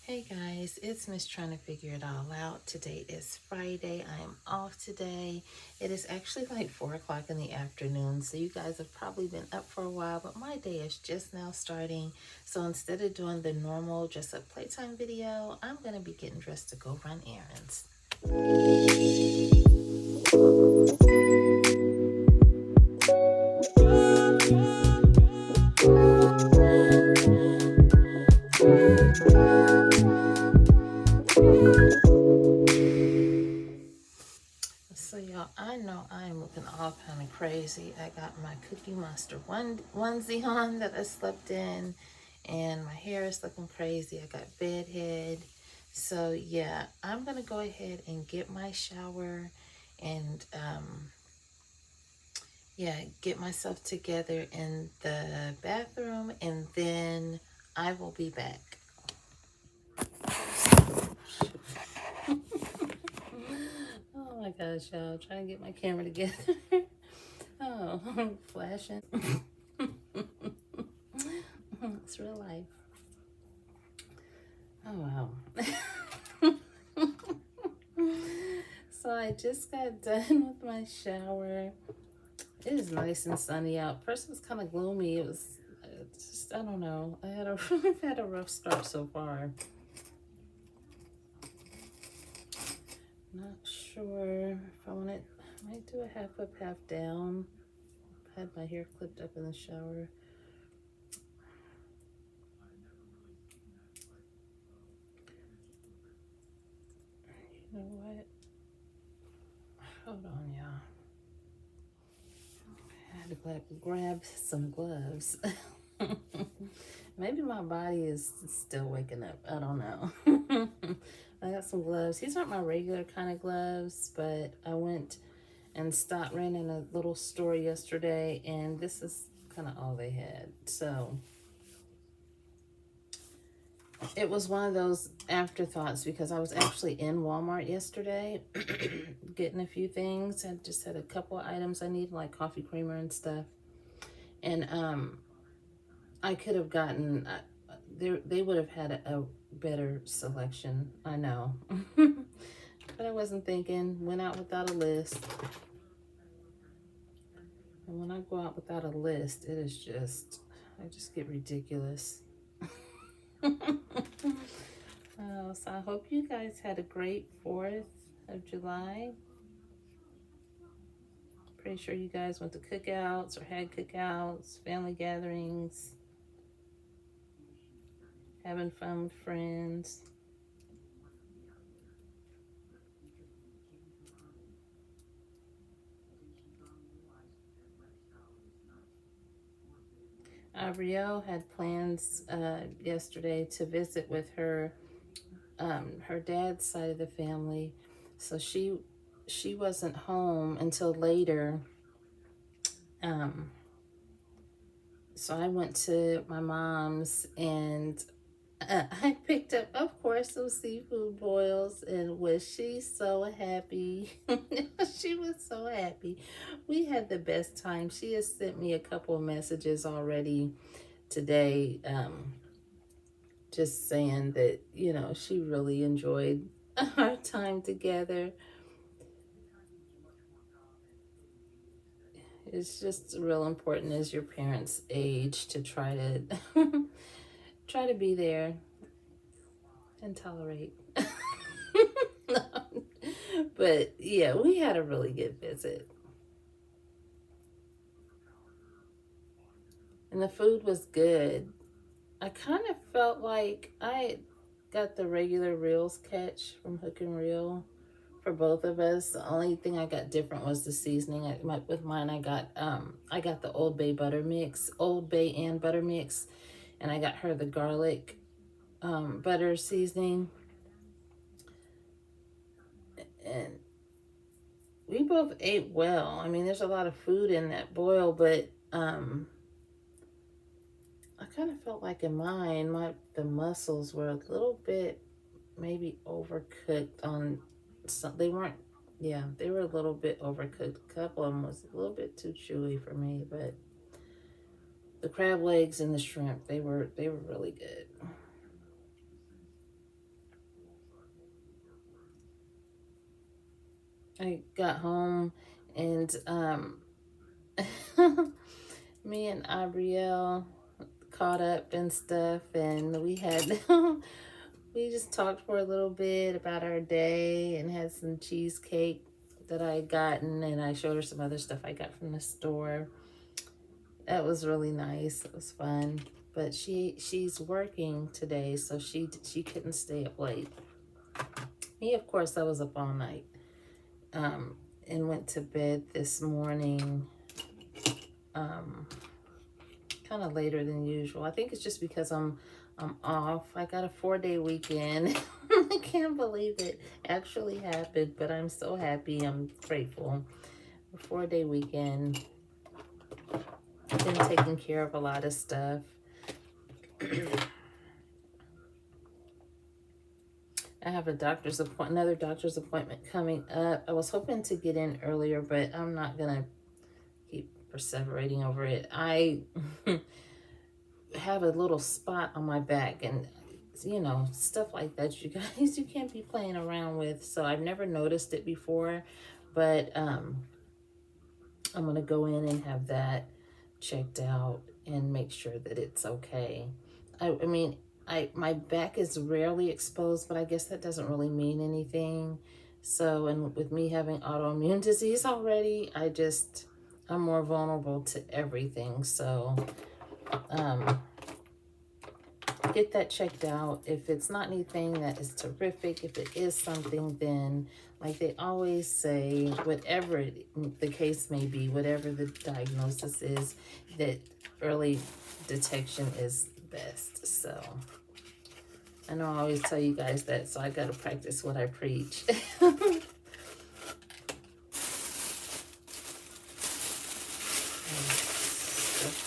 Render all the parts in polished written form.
Hey guys, it's Miss trying to figure it all out. Today is Friday. I am off today. It is actually like 4 o'clock in the afternoon, so you guys have probably been up for a while, but my day is just now starting. So instead of doing the normal dress up playtime video, I'm going to be getting dressed to go run errands. So y'all, I know I'm looking all kind of crazy. I got my Cookie Monster onesie on that I slept in, and my hair is looking crazy. I got bedhead. So yeah, I'm gonna go ahead and get my shower and get myself together in the bathroom, and then I will be back. Oh my gosh, y'all, trying to get my camera together. Oh, flashing. It's real life. Oh wow. So I just got done with my shower. It is nice and sunny out. First it was kind of gloomy. It was just, I don't know. I've had a rough start so far. Not sure if I want it. I might do a half up, half down. I had my hair clipped up in the shower. You know what? Hold on, y'all. I had to grab some gloves. Maybe my body is still waking up. I don't know. I got some gloves. These aren't my regular kind of gloves, but I went and ran in a little store yesterday, and this is kind of all they had. So it was one of those afterthoughts because I was actually in Walmart yesterday getting a few things. I just had a couple of items I needed, like coffee creamer and stuff. And I could have gotten, they would have had a better selection, I know. But I wasn't thinking, went out without a list. And when I go out without a list, it is just, I just get ridiculous. So I hope you guys had a great 4th of July. Pretty sure you guys went to cookouts or had cookouts, family gatherings, having fun with friends. Riel had plans yesterday to visit with her dad's side of the family, so she wasn't home until later. So I went to my mom's, and I picked up, of course, some seafood boils, and was she so happy? She was so happy. We had the best time. She has sent me a couple of messages already today, just saying that, she really enjoyed our time together. It's just real important as your parents age to try to try to be there and tolerate. But yeah, we had a really good visit. And the food was good. I kind of felt like I got the regular reels catch from Hook and Reel for both of us. The only thing I got different was the seasoning. With mine, I got the Old Bay butter mix, Old Bay and butter mix, and I got her the garlic butter seasoning. And we both ate well. I mean, there's a lot of food in that boil, but I kind of felt like in mine, the mussels were a little bit maybe overcooked on some. They weren't. Yeah, they were a little bit overcooked. A couple of them was a little bit too chewy for me, but the crab legs and the shrimp, they were really good. I got home and me and Abrielle caught up and stuff, and we had we just talked for a little bit about our day and had some cheesecake that I had gotten, and I showed her some other stuff I got from the store. That was really nice. It was fun. But she's working today, so she couldn't stay up late. Me, of course, I was up all night. And went to bed this morning kind of later than usual. I think it's just because I'm off. I got a 4-day weekend. I can't believe it actually happened, but I'm so happy. I'm grateful. A 4-day weekend. I've been taking care of a lot of stuff. I have another doctor's appointment coming up. I was hoping to get in earlier, but I'm not gonna keep perseverating over it. I have a little spot on my back, and you know, stuff like that, you guys, you can't be playing around with. So I've never noticed it before, but I'm gonna go in and have that checked out and make sure that it's okay. I mean, my back is rarely exposed, but I guess that doesn't really mean anything. So, and with me having autoimmune disease already, I'm more vulnerable to everything. So, get that checked out. If it's not anything that is terrific, if it is something, then like they always say, whatever the case may be, whatever the diagnosis is, that early detection is best. So I know I always tell you guys that, so I got to practice what I preach. Stuff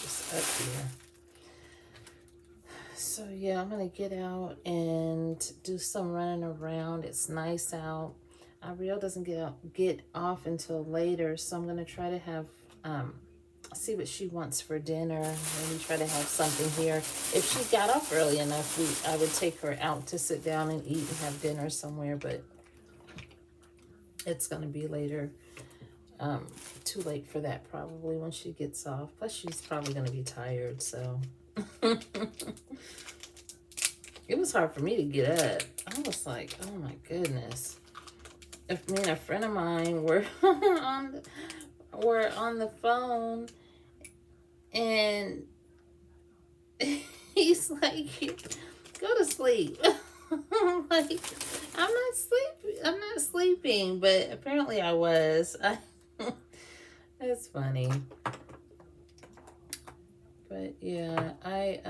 just up here. So yeah, I'm gonna get out and do some running around. It's nice out. Ariel doesn't get off until later, so I'm gonna try to have see what she wants for dinner. Maybe try to have something here. If she got up early enough, I would take her out to sit down and eat and have dinner somewhere, but it's gonna be later. Too late for that probably when she gets off. Plus she's probably gonna be tired, so it was hard for me to get up. I was like, oh my goodness. If me and a friend of mine were on the phone, and he's like, go to sleep. I'm like, I'm not sleeping, but apparently I was. That's funny. But yeah, I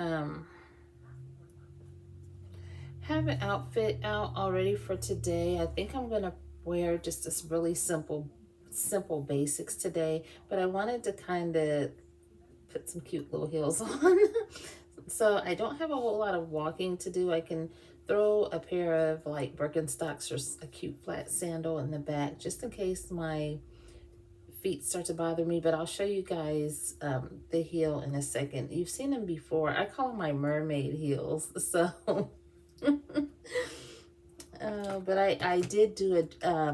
have an outfit out already for today. I think I'm gonna wear just this really simple basics today, but I wanted to kind of put some cute little heels on. So I don't have a whole lot of walking to do. I can throw a pair of like Birkenstocks or a cute flat sandal in the back just in case my feet start to bother me, but I'll show you guys the heel in a second. You've seen them before. I call them my mermaid heels. So but I did do it. I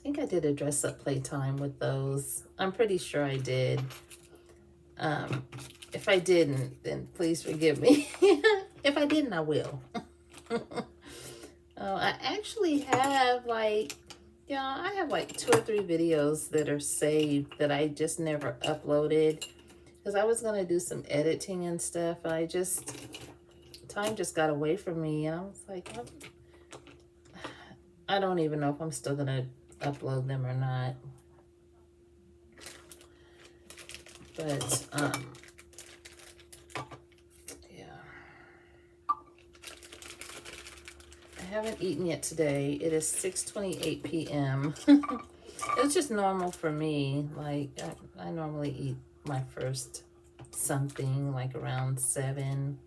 think I did a dress up playtime with those. I'm pretty sure I did. If I didn't, then please forgive me. If I didn't, I will. I actually have I have like 2 or 3 videos that are saved that I just never uploaded because I was going to do some editing and stuff. Time just got away from me. And I was like, I don't even know if I'm still going to upload them or not. But, yeah. I haven't eaten yet today. It is 6:28 p.m. It's just normal for me. Like, I normally eat my first something like around 7,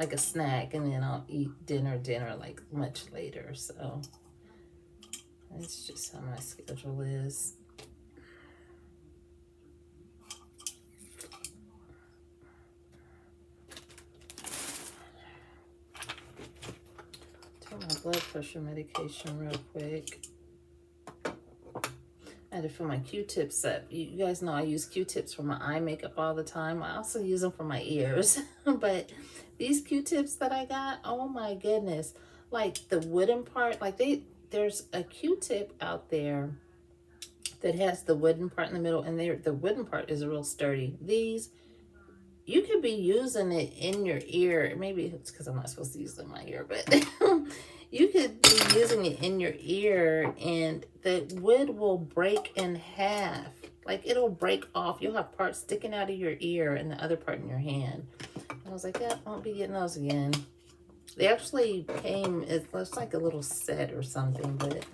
like a snack, and then I'll eat dinner like much later. So that's just how my schedule is. Tell my my blood pressure medication real quick. I had to fill my Q-tips up. You guys know I use Q-tips for my eye makeup all the time. I also use them for my ears. But these Q-tips that I got, oh my goodness. Like the wooden part, like there's a Q-tip out there that has the wooden part in the middle, and the wooden part is real sturdy. These, you could be using it in your ear. Maybe it's because I'm not supposed to use it in my ear, but you could be using it in your ear and the wood will break in half. Like it'll break off. You'll have parts sticking out of your ear and the other part in your hand. And I was like, yeah, I won't be getting those again. They actually came, it looks like a little set or something, but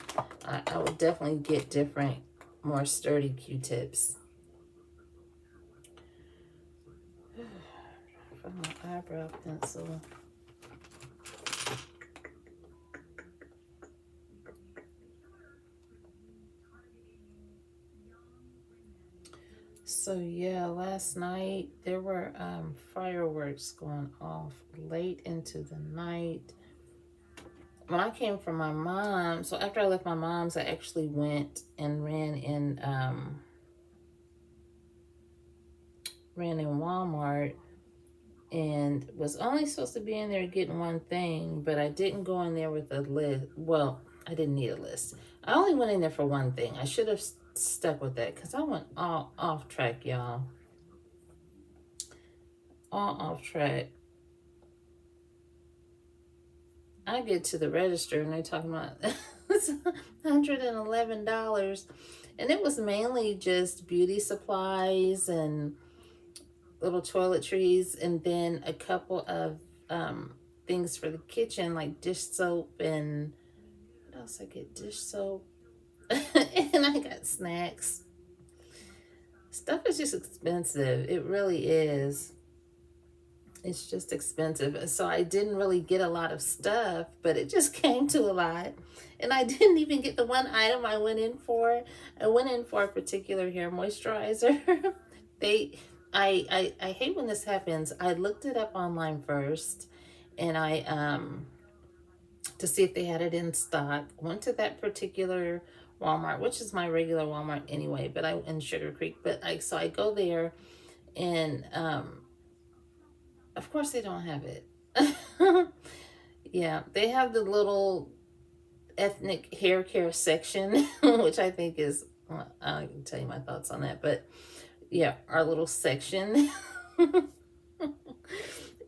I would definitely get different, more sturdy Q-tips. From my eyebrow pencil. So yeah, last night there were fireworks going off late into the night. When I came from my mom, so after I left my mom's, I actually went and ran in Walmart and was only supposed to be in there getting one thing, but I didn't go in there with a list. Well, I didn't need a list. I only went in there for one thing. I should have stuck with that because I went all off track, y'all. All off track. I get to the register and they're talking about $111. And it was mainly just beauty supplies and little toiletries, and then a couple of things for the kitchen, like dish soap and what else I get? Dish soap. And I got snacks. Stuff is just expensive. It really is. It's just expensive. So I didn't really get a lot of stuff, but it just came to a lot. And I didn't even get the one item I went in for. I went in for a particular hair moisturizer. I hate when this happens. I looked it up online first, and I to see if they had it in stock. Went to that particular Walmart, which is my regular Walmart anyway, but I in Sugar Creek. But I go there, and of course they don't have it. Yeah, they have the little ethnic hair care section, which I think is, I can tell you my thoughts on that, but yeah, our little section.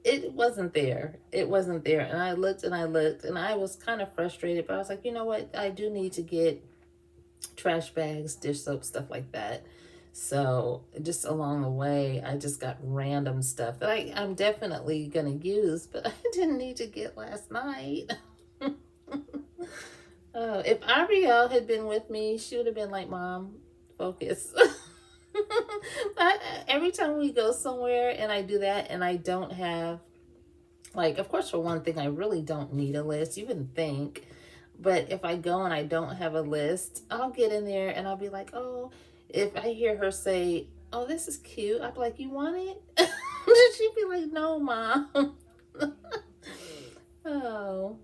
It wasn't there. It wasn't there. And I looked and I looked and I was kind of frustrated, but I was like, you know what? I do need to get trash bags, dish soap, stuff like that. So just along the way, I just got random stuff that I'm definitely going to use, but I didn't need to get last night. Oh, if Ariel had been with me, she would have been like, Mom, focus. Every time we go somewhere and I do that and I don't have, like, of course, for one thing, I really don't need a list. You wouldn't think. But if I go and I don't have a list, I'll get in there and I'll be like, oh, if I hear her say, oh, this is cute, I'll be like, you want it? She'd be like, no, Mom. Oh.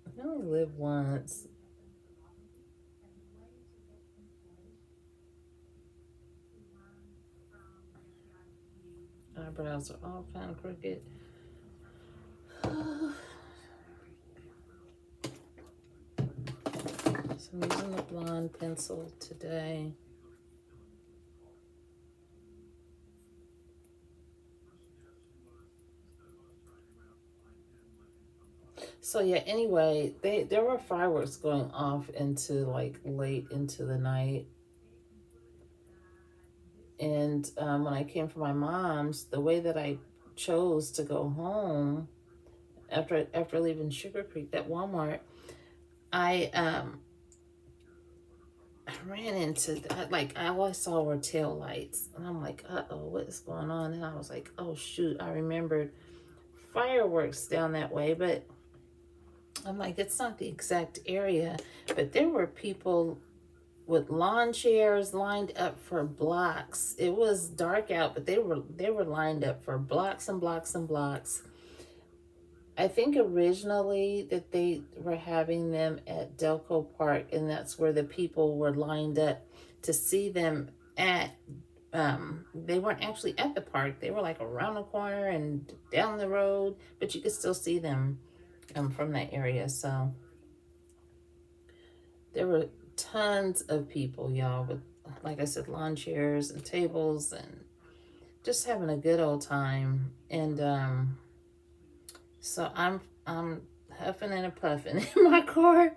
I only live once. Eyebrows are all kind of crooked. So I'm using the blonde pencil today. So yeah, anyway, there were fireworks going off into like late into the night. And when I came from my mom's, the way that I chose to go home after leaving Sugar Creek, that Walmart, I ran into like all I saw were tail lights, and I'm like, uh-oh, what is going on? And I was like, oh shoot, I remembered fireworks down that way, but I'm like, it's not the exact area. But there were people with lawn chairs lined up for blocks. It was dark out, but they were lined up for blocks and blocks and blocks. I think originally that they were having them at Delco Park, and that's where the people were lined up to see them at. They weren't actually at the park. They were like around the corner and down the road, but you could still see them from that area. So there were tons of people, y'all, with, like I said, lawn chairs and tables and just having a good old time. And so I'm huffing and a puffing in my car.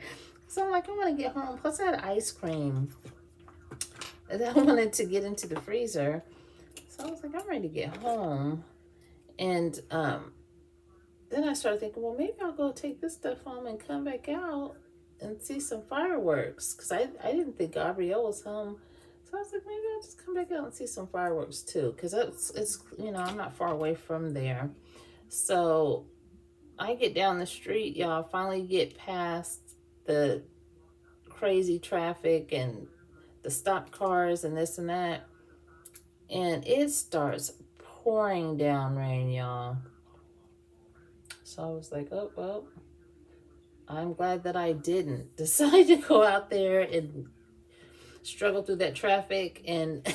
So I'm like, I want to get home. Plus I had ice cream that I wanted to get into the freezer. So I was like, I'm ready to get home. And then I started thinking, well, maybe I'll go take this stuff home and come back out and see some fireworks. Because I didn't think Gabrielle was home. So I was like, maybe I'll just come back out and see some fireworks too. Because it's I'm not far away from there. So I get down the street, y'all, finally get past the crazy traffic and the stopped cars and this and that. And it starts pouring down rain, y'all. So I was like, oh, well, I'm glad that I didn't decide to go out there and struggle through that traffic and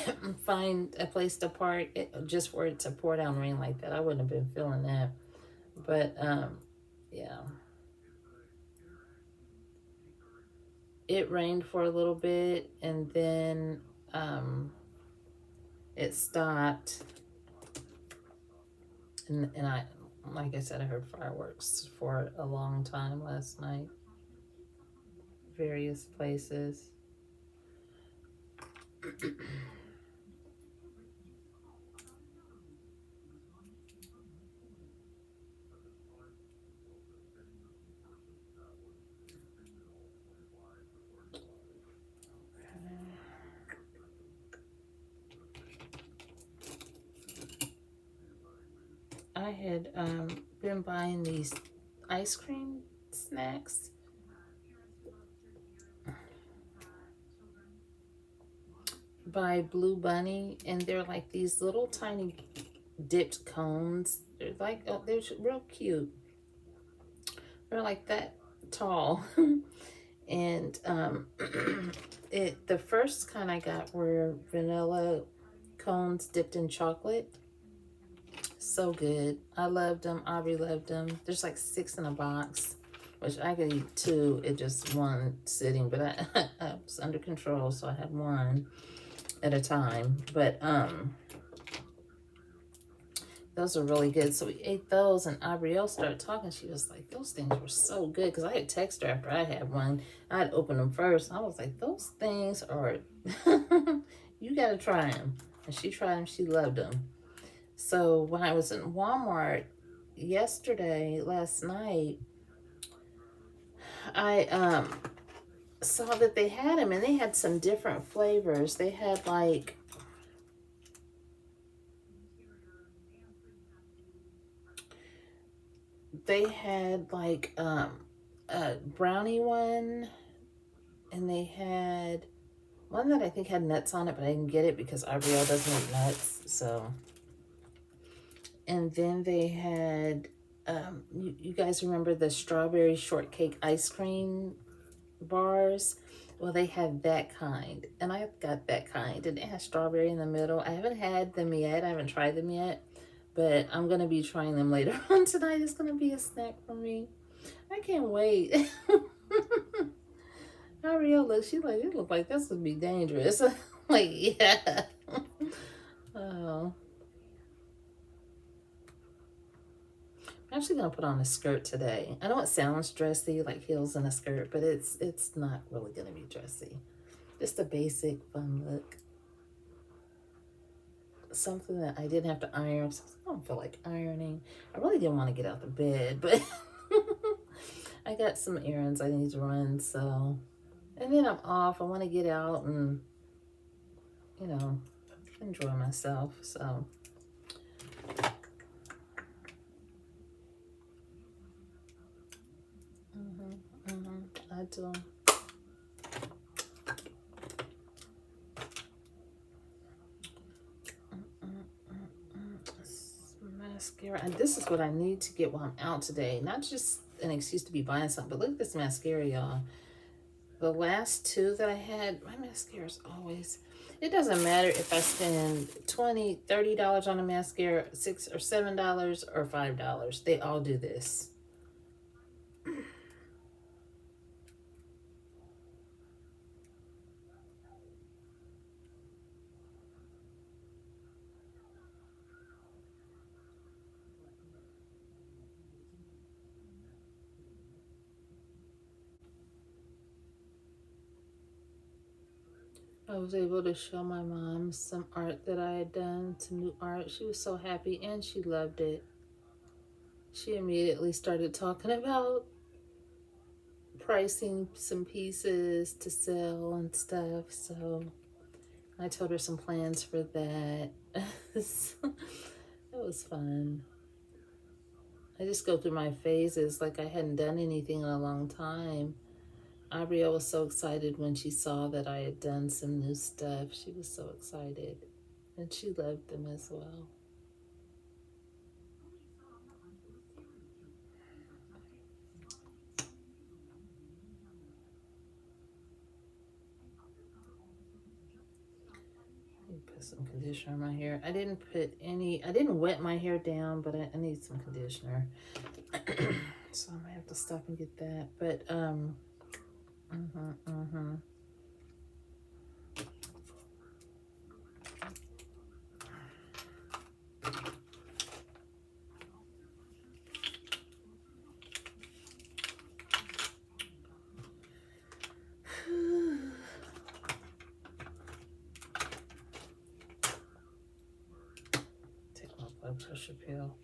find a place to park just for it to pour down rain like that. I wouldn't have been feeling that. But, yeah. It rained for a little bit and then it stopped. And I, like I said, I heard fireworks for a long time last night. Various places. I had been buying these ice cream snacks by Blue Bunny, and they're like these little tiny dipped cones. They're like, oh, they're real cute. They're like that tall. And the first kind I got were vanilla cones dipped in chocolate. So good. I loved them. Aubrey loved them. There's like 6 in a box, which I could eat 2 at just one sitting, but I was under control, so I had 1 at a time. But those are really good. So we ate those, and Aubrielle started talking. She was like, those things were so good, because I had texted her after I had one. I had opened them first. I was like, those things are, you got to try them. And she tried them. She loved them. So when I was in Walmart last night, I saw that they had them, and they had some different flavors. They had like a brownie one, and they had one that I think had nuts on it, but I didn't get it because Ariel doesn't eat nuts. So, and then they had you guys remember the strawberry shortcake ice cream bars? Well, they had that kind, and I got that kind, and it has strawberry in the middle. I haven't had them yet. I haven't tried them yet, but I'm gonna be trying them later on tonight. It's gonna be a snack for me. I can't wait. Ariel looks, she's like, it look like this would be dangerous. Like, yeah. Oh. I'm actually gonna put on a skirt today. I know it sounds dressy, like heels and a skirt, but it's not really gonna be dressy. Just a basic fun look. Something that I didn't have to iron. I don't feel like ironing. I really didn't want to get out of bed, but I got some errands I need to run, so. And then I'm off. I want to get out and, enjoy myself, so. I do. Mascara. mascara. And this is what I need to get while I'm out today. Not just an excuse to be buying something, but look at this mascara, y'all. The last two that I had, my mascara is always, it doesn't matter if I spend $20, $30 on a mascara, $6 or $7 or $5. They all do this. I was able to show my mom some art that I had done, some new art. She was so happy and she loved it. She immediately started talking about pricing some pieces to sell and stuff. So I told her some plans for that. It was fun. I just go through my phases like I hadn't done anything in a long time. Abrielle was so excited when she saw that I had done some new stuff. She was so excited. And she loved them as well. Put some conditioner on my hair. I didn't wet my hair down, but I need some conditioner. So I might have to stop and get that. But, take my blood pressure pill.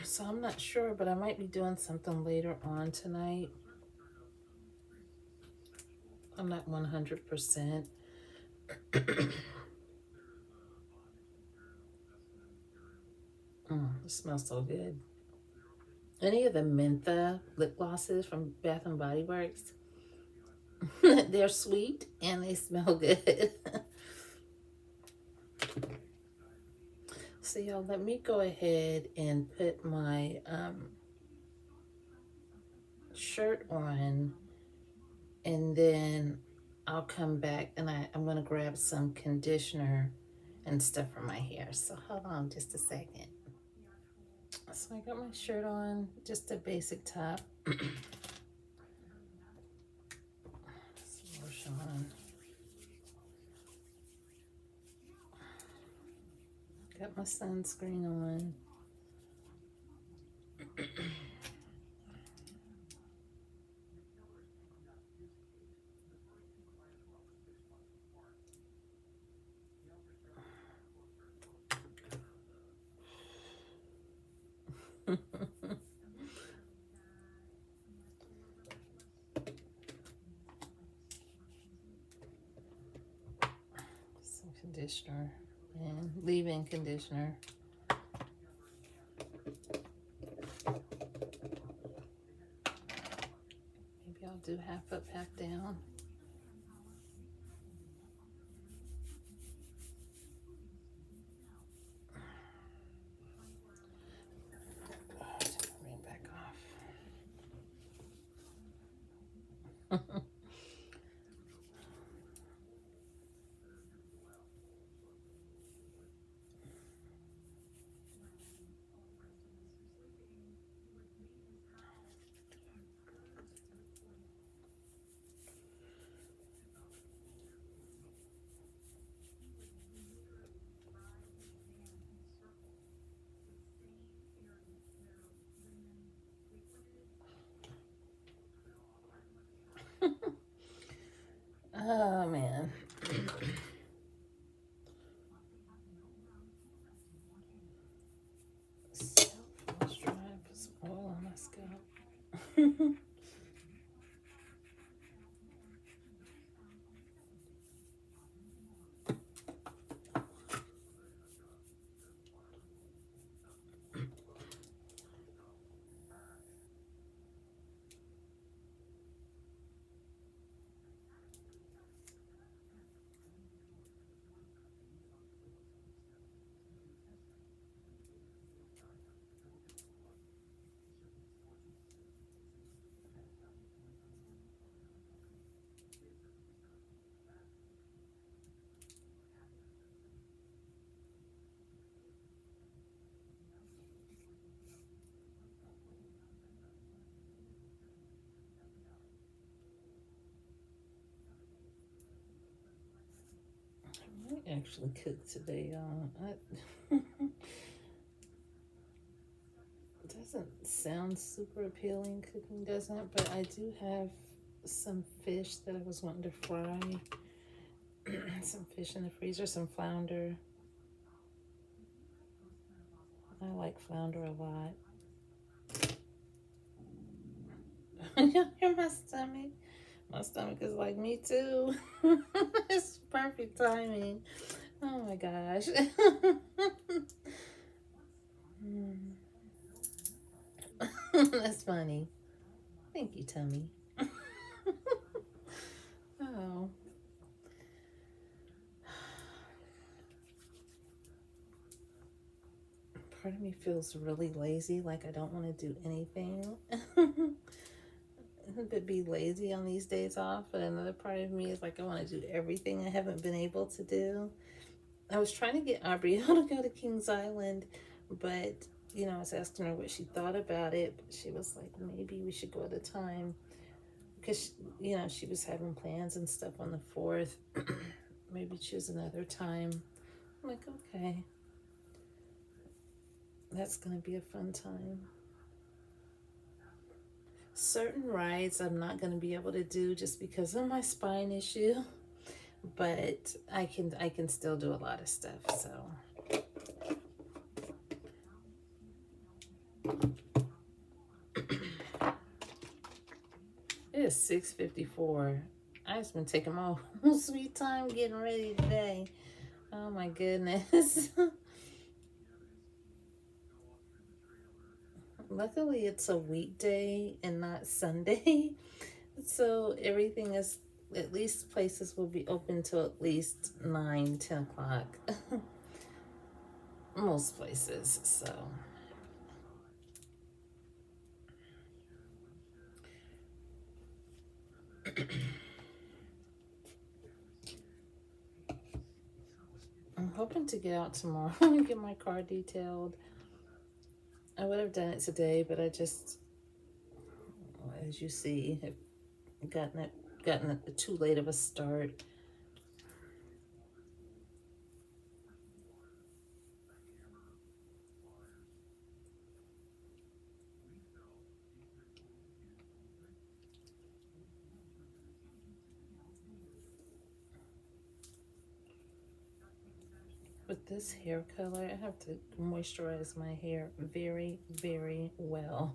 So I'm not sure, but I might be doing something later on tonight. I'm not 100%. It smells so good. Any of the Mentha lip glosses from Bath and Body Works, they're sweet and they smell good. So y'all, let me go ahead and put my shirt on, and then I'll come back and I'm going to grab some conditioner and stuff for my hair. So hold on just a second. So I got my shirt on, just a basic top. Some lotion on. Got my sunscreen on. Some conditioner and leave-in conditioner. Maybe I'll do half up, half down. Bring it back off. Oh man. Scalp feels dry. Put some oil on my scalp. actually cook today, y'all. It doesn't sound super appealing, cooking doesn't, but I do have some fish that I was wanting to fry. Some fish in the freezer, some flounder. I like flounder a lot. You hear my stomach? My stomach is like, me too. It's perfect timing. Oh my gosh. That's funny. Thank you, tummy. Oh. Part of me feels really lazy, like I don't want to do anything. But be lazy on these days off. But another part of me is like, I want to do everything I haven't been able to do. I was trying to get Aubrielle to go to Kings Island, but I was asking her what she thought about it. But she was like, maybe we should go at a time because she was having plans and stuff on the 4th. Maybe choose another time. I'm like, okay, that's gonna be a fun time. Certain rides I'm not gonna be able to do just because of my spine issue, but I can still do a lot of stuff. So it is 6:54. I just been taking my whole sweet time getting ready today. Oh my goodness. Luckily it's a weekday and not Sunday. So everything is, at least places will be open till at least 9-10 o'clock. Most places. So I'm hoping to get out tomorrow and get my car detailed. I would have done it today, but I just, as you see, have gotten it too late of a start. With this hair color, I have to moisturize my hair very, very well.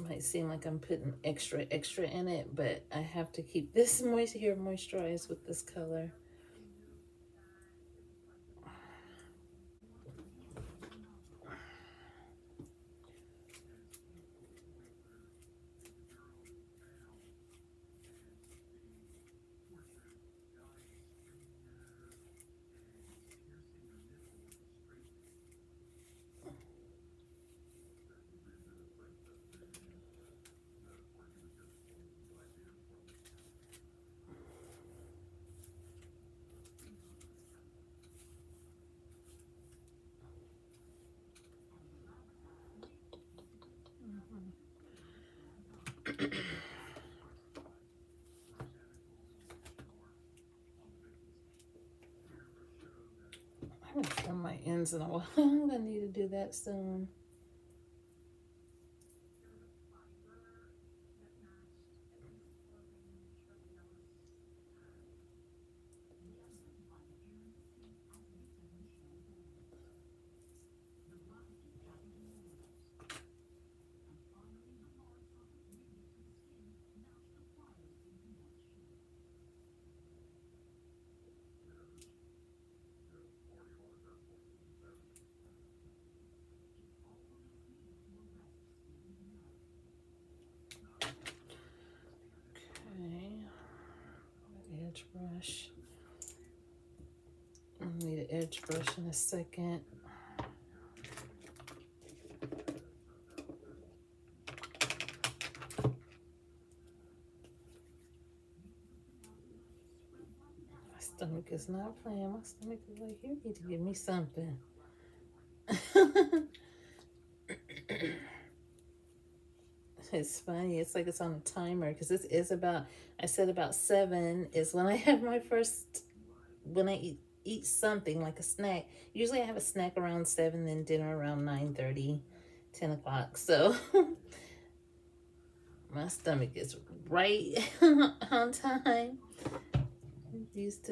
Might seem like I'm putting extra in it, but I have to keep this hair moisturized with this color. I haven't trimmed my ends in a while. I'm gonna need to do that soon. Okay, edge brush. I'll need an edge brush in a second. My stomach is not playing. My stomach is like, you need to give me something. It's funny. It's like it's on a timer because this is about. I said about 7 is when I have my first. When I eat something like a snack. Usually I have a snack around 7, then dinner around 9:30, 10 o'clock. So my stomach is right on time. Used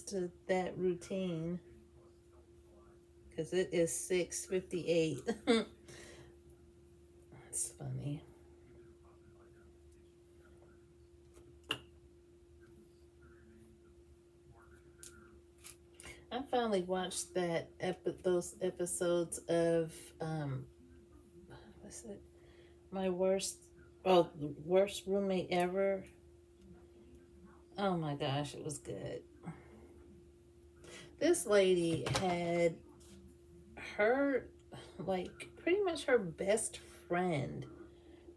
to that routine because it is 6:58. It's funny. I finally watched those episodes of what's it? My worst, worst roommate ever. Oh my gosh, it was good. This lady had her, like, pretty much her best friend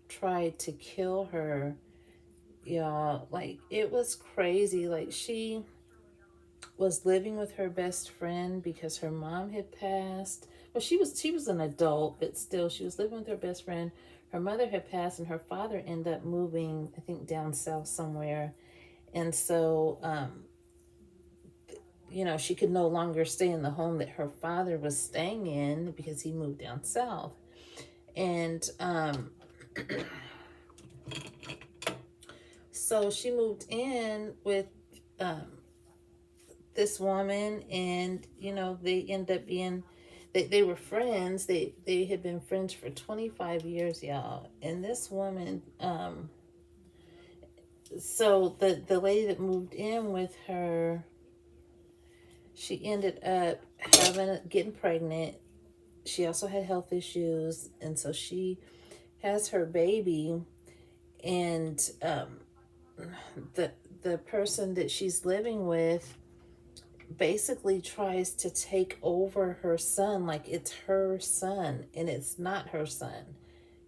tried to kill her. Y'all, like, it was crazy. Like, she was living with her best friend because her mom had passed. Well, she was an adult, but still she was living with her best friend. Her mother had passed and her father ended up moving, I think, down south somewhere. And so she could no longer stay in the home that her father was staying in because he moved down south. And so she moved in with um, this woman, and they end up being, they were friends. They had been friends for 25 years, y'all. And this woman, so the lady that moved in with her, she ended up getting pregnant. She also had health issues, and so she has her baby, and the the person that she's living with basically tries to take over her son like it's her son, and it's not her son.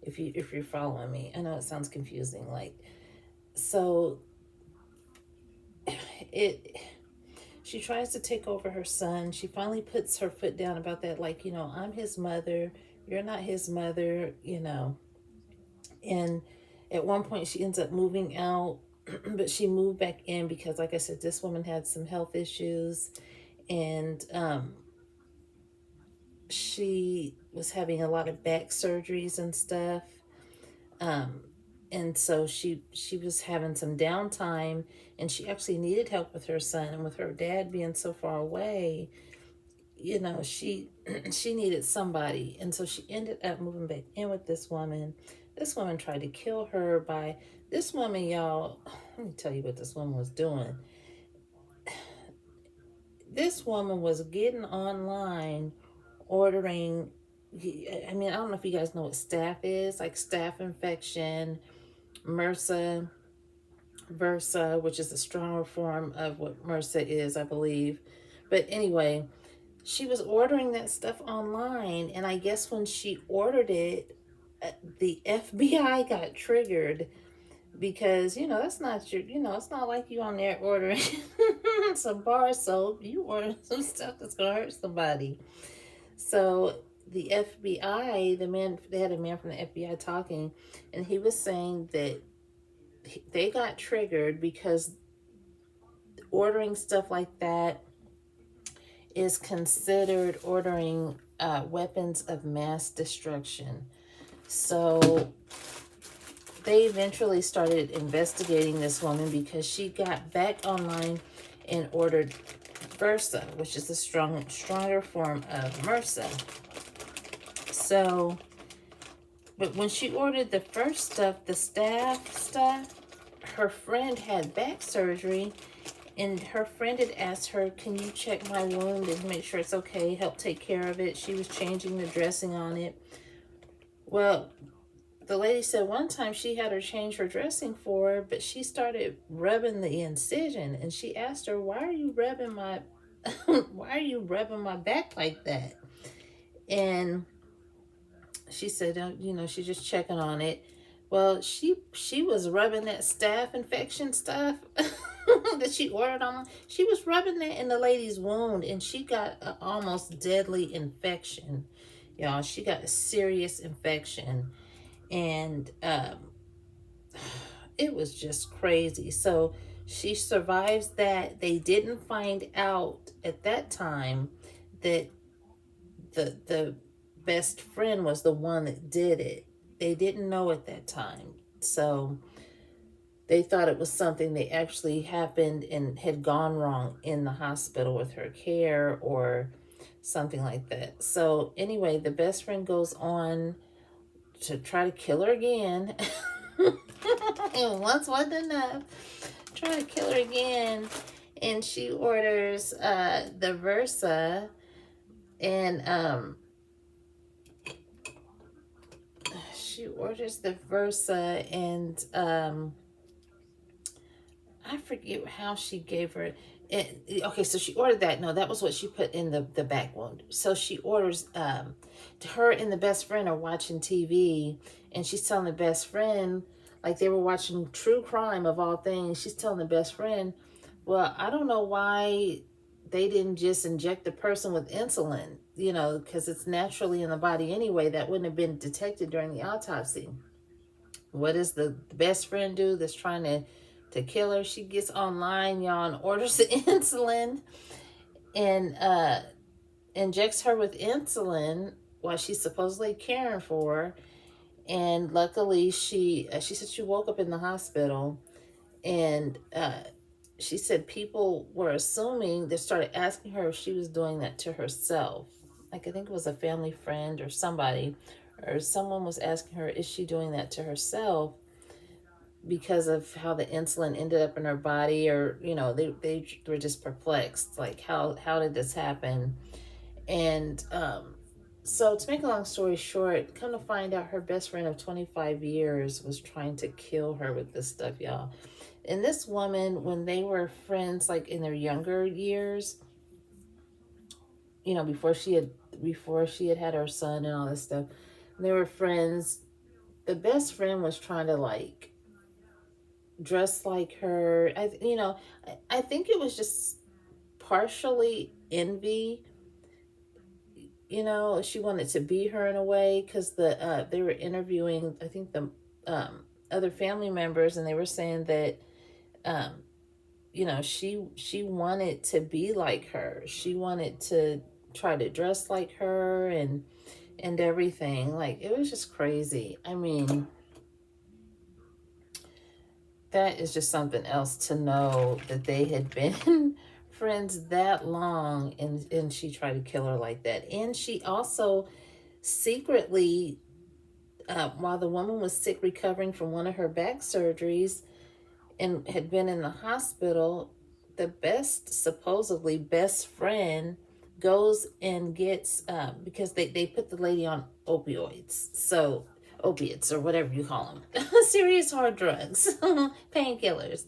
If you're following me, I know it sounds confusing. Like, so it she tries to take over her son. She finally puts her foot down about that, like, I'm his mother, you're not his mother. And at one point she ends up moving out, but she moved back in because, like I said, this woman had some health issues, and she was having a lot of back surgeries and stuff. Um, and so she was having some downtime, and she actually needed help with her son, and with her dad being so far away, she she needed somebody, and so she ended up moving back in with this woman. This woman tried to kill her by this woman, y'all. Let me tell you what this woman was doing. This woman was getting online, ordering. I mean, I don't know if you guys know what staph is, like staph infection, MRSA, Versa, which is a stronger form of what MRSA is, I believe. But anyway, she was ordering that stuff online, and I guess when she ordered it, the FBI got triggered because that's not it's not like you on there ordering some bar soap. You order some stuff that's gonna hurt somebody. So the FBI, they had a man from the FBI talking, and he was saying that they got triggered because ordering stuff like that is considered ordering weapons of mass destruction. So they eventually started investigating this woman because she got back online and ordered Versa, which is a stronger form of MRSA. So, but when she ordered the first stuff, the staph stuff, her friend had back surgery, and her friend had asked her, can you check my wound and make sure it's okay, help take care of it. She was changing the dressing on it. Well, the lady said one time she had her change her dressing for her, but she started rubbing the incision, and she asked her, why are you rubbing my back like that? And she said, she's just checking on it. Well, she was rubbing that staph infection stuff that she ordered on. She was rubbing that in the lady's wound, and she got an almost deadly infection. Y'all, she got a serious infection. And it was just crazy. So she survives that. They didn't find out at that time that the best friend was the one that did it. They didn't know at that time. So they thought it was something that actually happened and had gone wrong in the hospital with her care or something like that. So anyway, the best friend goes on to try to kill her again. And once wasn't enough. Try to kill her again. And she orders the Versa, and she orders the Versa, and I forget how she gave her it. Okay, so she ordered that. No, that was what she put in the back wound. So she orders her and the best friend are watching TV, and she's telling the best friend, like they were watching true crime of all things. She's telling the best friend, well, I don't know why they didn't just inject the person with insulin, you know, because it's naturally in the body anyway. That wouldn't have been detected during the autopsy. What does the best friend do that's trying to kill her? She gets online, y'all, and orders the insulin, and injects her with insulin while she's supposedly caring for her. And luckily, she said she woke up in the hospital, and she said people were assuming, they started asking her if she was doing that to herself. Like, I think it was a family friend or somebody, or someone was asking her, is she doing that to herself because of how the insulin ended up in her body? Or, you know, they were just perplexed, like, how did this happen? And so to make a long story short, come to find out, her best friend of 25 years was trying to kill her with this stuff, y'all. And this woman, when they were friends, like in their younger years, you know, before she had her son and all this stuff, they were friends. The best friend was trying to like dress like her. I think it was just partially envy. You know, she wanted to be her in a way, because they were interviewing, I think, the other family members, and they were saying that um, you know, she wanted to be like her. She wanted to try to dress like her, and everything. Like, it was just crazy. I mean, that is just something else to know that they had been friends that long, and she tried to kill her like that. And she also secretly, while the woman was sick, recovering from one of her back surgeries, and had been in the hospital, the supposedly best friend goes and gets, because they put the lady on opioids, so opiates, or whatever you call them, serious hard drugs, painkillers.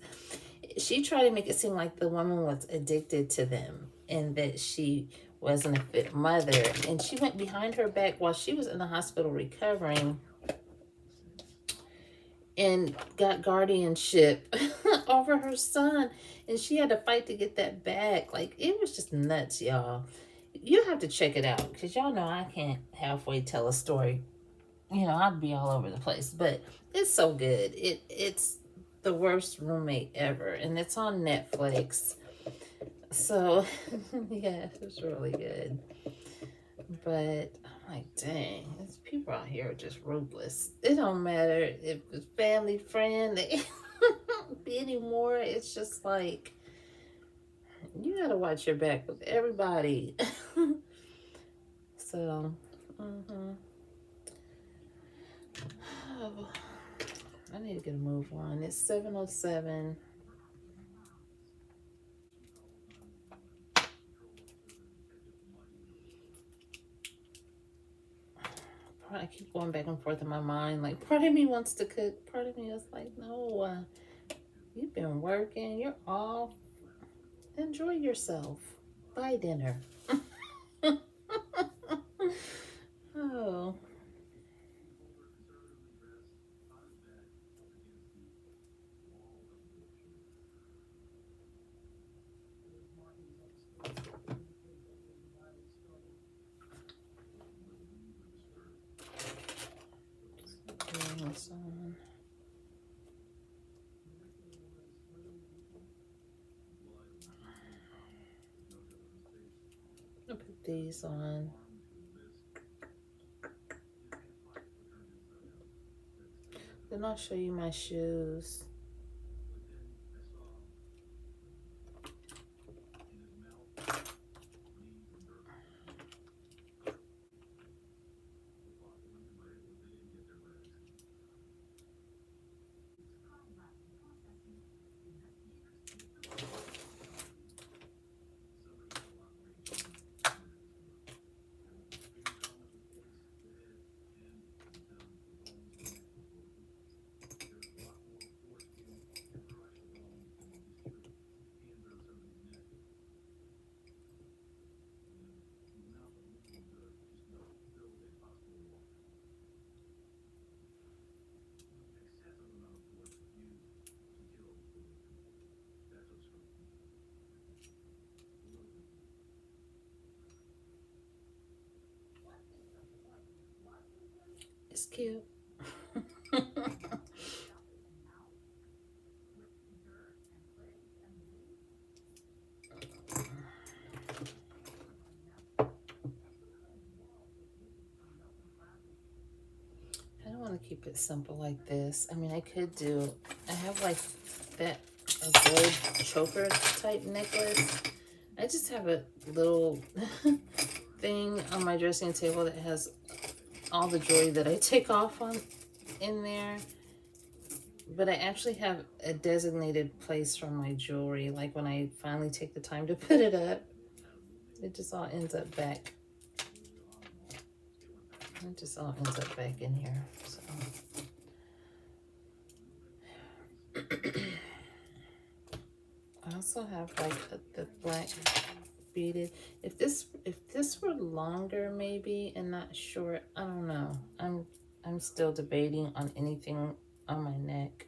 She tried to make it seem like the woman was addicted to them, and that she wasn't a fit mother. And she went behind her back while she was in the hospital recovering, and got guardianship over her son, and she had to fight to get that back. Like, it was just nuts, y'all. You have to check it out, because y'all know I can't halfway tell a story. You know, I'd be all over the place, but it's so good. It's The Worst Roommate Ever, and it's on Netflix. So yeah, it's really good. But I'm like, dang, these people out here are just ruthless. It don't matter if it's family, friend, they anymore. It's just like, you gotta watch your back with everybody. So, oh, I need to get a move on. It's 7:07. I keep going back and forth in my mind. Like, part of me wants to cook. Part of me is like, no, you've been working. You're off. Enjoy yourself. Buy dinner. Oh. Okay, so these on. Then I'll show you my shoes. It's cute. I don't want to keep it simple like this. I mean, I could do, I have like that, a gold choker type necklace. I just have a little thing on my dressing table that has all the jewelry that I take off on in there. But I actually have a designated place for my jewelry. Like when I finally take the time to put it up, it just all ends up back. It just all ends up back in here. So. I also have like the black beaded. If this were longer maybe and not short, I don't know. I'm still debating on anything on my neck.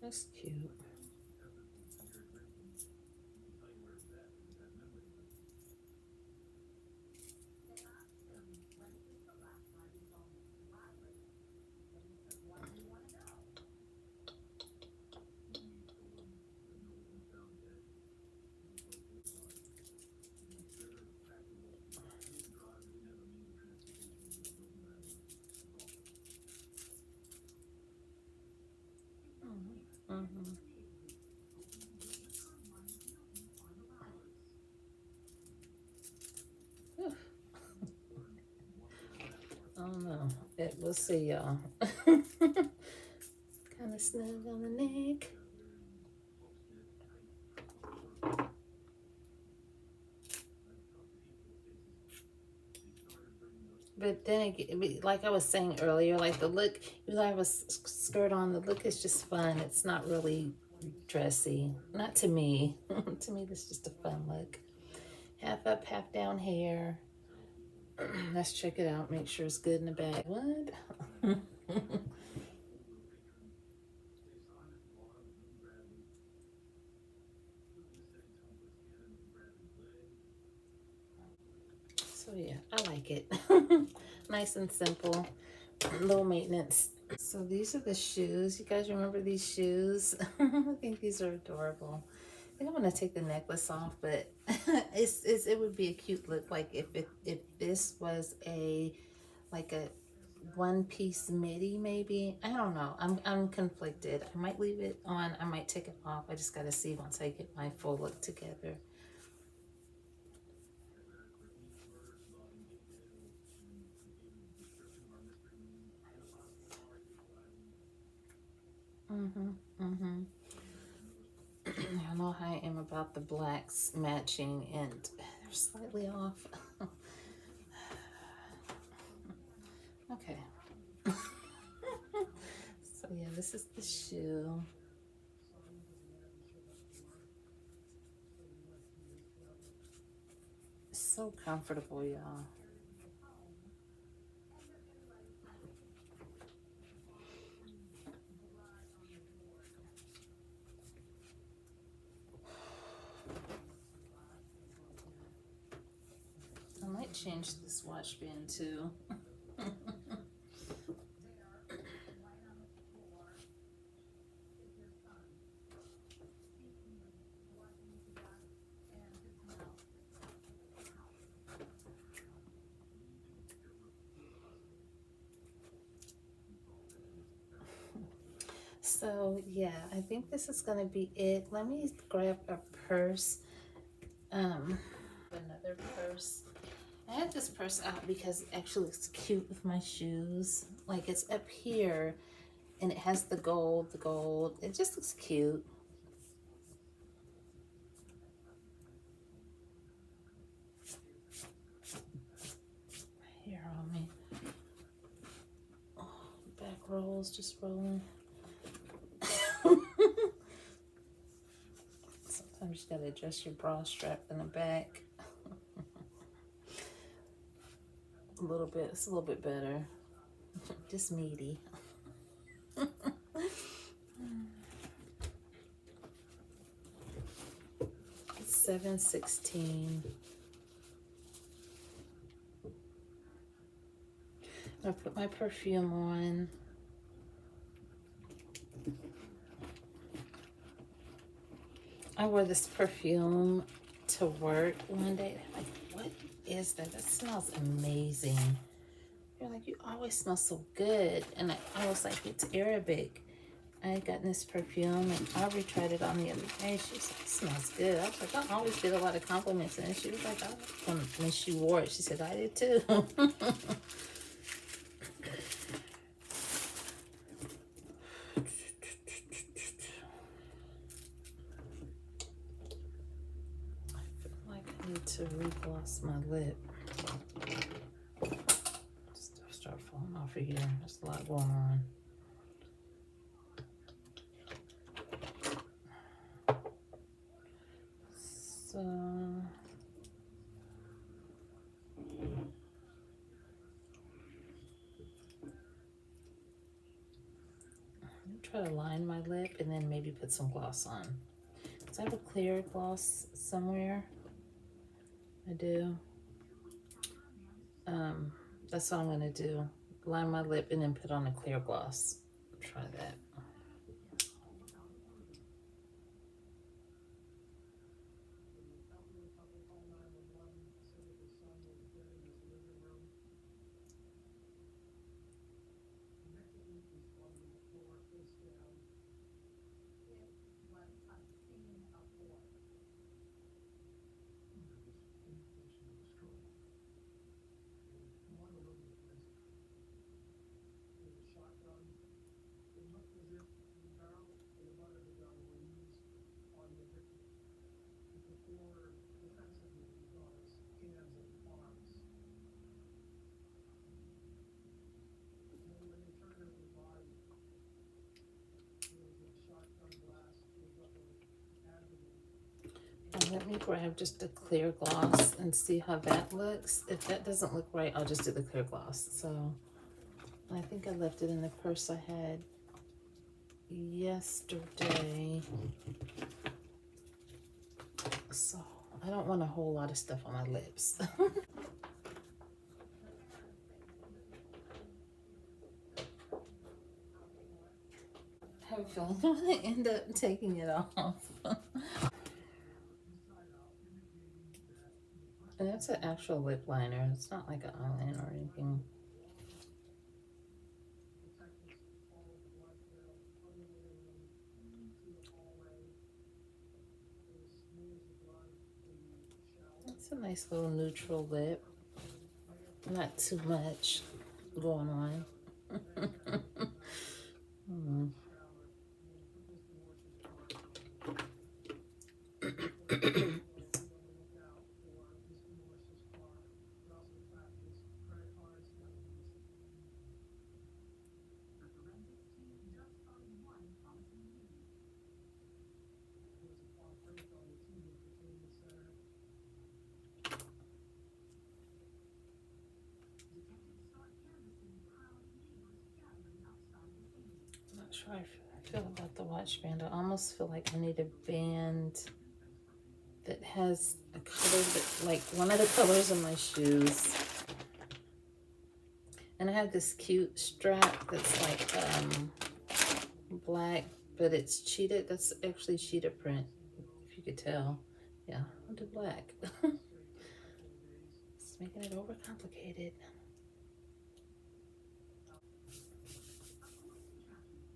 That's cute. Mm-hmm. I don't know. We'll see, y'all. Kind of snug on the neck. But then again, like I was saying earlier, like the look, even though I have a skirt on, the look is just fun. It's not really dressy. Not to me. To me, this is just a fun look. Half up, half down hair. Let's check it out. Make sure it's good in the bag. What? So yeah, I like it. Nice and simple. Low maintenance. So these are the shoes. You guys remember these shoes? I think these are adorable. I think I'm gonna take the necklace off, but it would be a cute look. Like if this was a like a one piece midi, maybe. I don't know. I'm conflicted. I might leave it on. I might take it off. I just gotta see once I get my full look together. Mm-hmm. Mm-hmm. I know how I am about the blacks matching, and they're slightly off. Okay. So yeah, this is the shoe. So comfortable, y'all. change this watch band too. So yeah, I think this is gonna be it. Let me grab a purse. Another purse. I had this purse out because it actually looks cute with my shoes. Like it's up here and it has the gold, It just looks cute. Here on me. Oh, back rolls just rolling. Sometimes you gotta adjust your bra strap in the back. A little bit, it's a little bit better. Just meaty. 716. I put my perfume on. I wore this perfume to work one day. I'm like, what is that? That smells amazing. You're like, you always smell so good. And I was like, it's Arabic. I had gotten this perfume and Aubrey tried it on the other day. She was like, it smells good. I was like, I always get a lot of compliments. And she was like, when she wore it, she said, I did too. To re-gloss my lip. Stuff start falling off of here. There's a lot going on. So I'm try to line my lip and then maybe put some gloss on. Because I have a clear gloss somewhere. I do. That's what I'm gonna do. Line my lip and then put on a clear gloss. Try that. Let me grab just a clear gloss and see how that looks. If that doesn't look right, I'll just do the clear gloss. So I think I left it in the purse I had yesterday. So I don't want a whole lot of stuff on my lips. I have a feeling I'm going to end up taking it off. And that's an actual lip liner. It's not like an eyeliner or anything. It's a nice little neutral lip. Not too much going on. Not sure how I feel about the watch band. I almost feel like I need a band that has a color that, like one of the colors of my shoes. And I have this cute strap that's like black, but it's cheetah. That's actually cheetah print, if you could tell. Yeah, I'll do black. It's making it overcomplicated.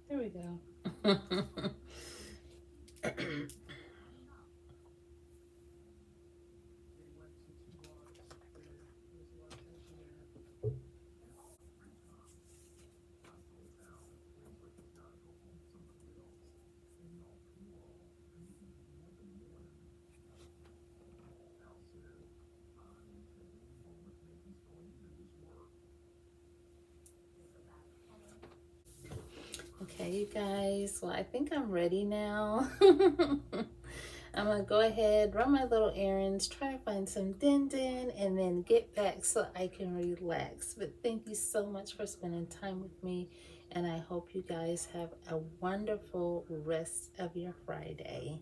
There we go. Okay, you guys. Well, I think I'm ready now. I'm gonna go ahead, run my little errands, try to find some din din, and then get back so I can relax. But thank you so much for spending time with me, and I hope you guys have a wonderful rest of your Friday.